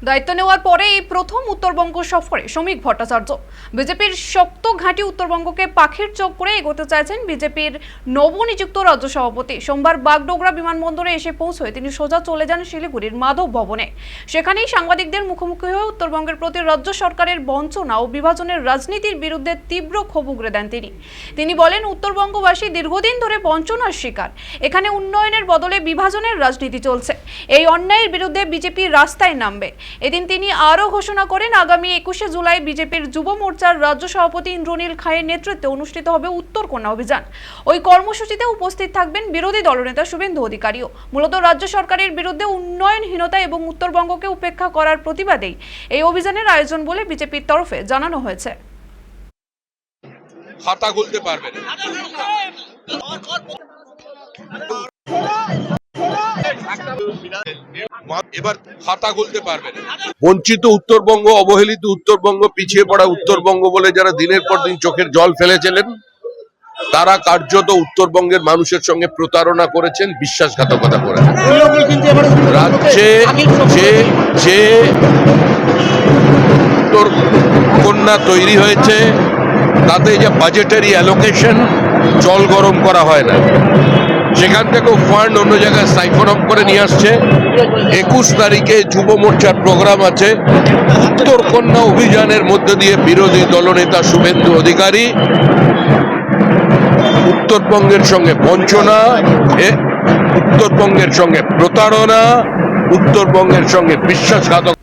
দায়িত্ব নেওয়ার পরে এই প্রথম উত্তরবঙ্গ সফরে শ্রমিক ভট্টাচার্য। বিজেপির শক্ত ঘাঁটি উত্তরবঙ্গকে পাখির চোখ করে এগোতে চাইছেন বিজেপির নবনিযুক্ত রাজ্য সভাপতি। সোমবার বাগডোগরা বিমানবন্দরে এসে পৌঁছয়ে তিনি সোজা চলে যান শিলিগুড়ির মাধব ভবনে। সেখানেই সাংবাদিকদের মুখোমুখি হয়ে উত্তরবঙ্গের প্রতি রাজ্য সরকারের বঞ্চনা ও বিভাজনের রাজনীতির বিরুদ্ধে তীব্র ক্ষোভ উগরে দেন তিনি বলেন, উত্তরবঙ্গবাসী দীর্ঘদিন ধরে বঞ্চনার শিকার। এখানে উন্নয়নের বদলে বিভাজনের রাজনীতি চলছে। এই অন্যায়ের বিরুদ্ধে বিজেপি রাস্তায় নামবে। এদিন তিনি আরও ঘোষণা করেন, আগামী 21শে জুলাই বিজেপির যুব মোর্চার রাজ্য সভাপতি ইন্দ্রনীল খাঁয়ের নেতৃত্বে অনুষ্ঠিত হবে উত্তর কন্যা অভিযান। ওই কর্মসূচিতে উপস্থিত থাকবেন বিরোধী দলনেতা শুভেন্দু অধিকারীও। মূলত রাজ্য সরকারের বিরুদ্ধে উন্নয়নহীনতা এবং উত্তরবঙ্গকে উপেক্ষা করার প্রতিবাদেই এই অভিযানের আয়োজন বলে বিজেপির তরফে জানানো হয়েছে। খাতা খুলতে পারবে না। এবার খাতা খুলতে পারবে না। বঞ্চিত উত্তরবঙ্গ, অবহেলিত উত্তরবঙ্গ, পিছিয়ে পড়া উত্তরবঙ্গ বলে যারা দিনের পর দিন চোখের জল ফেলেছিলেন, তারা কার্যত উত্তরবঙ্গের মানুষের সঙ্গে প্রতারণা করেছেন, বিশ্বাসঘাতকতা করেছেন। রাজ্যে যে উত্তর কন্যা তৈরি হয়েছে, তাতে যে বাজেটারি অ্যালোকেশন জল গরম করা হয় না, সেখান থেকেও ফান্ড অন্য জায়গায় সাইফন অফ করে নিয়ে আসছে। 21 তারিখে যুব মোর্চার প্রোগ্রাম আছে। উত্তর কন্যা অভিযানের মধ্যে দিয়ে বিরোধী দলনেতা শুভেন্দু অধিকারী উত্তরবঙ্গের সঙ্গে বঞ্চনা, উত্তরবঙ্গের সঙ্গে প্রতারণা, উত্তরবঙ্গের সঙ্গে বিশ্বাসঘাতক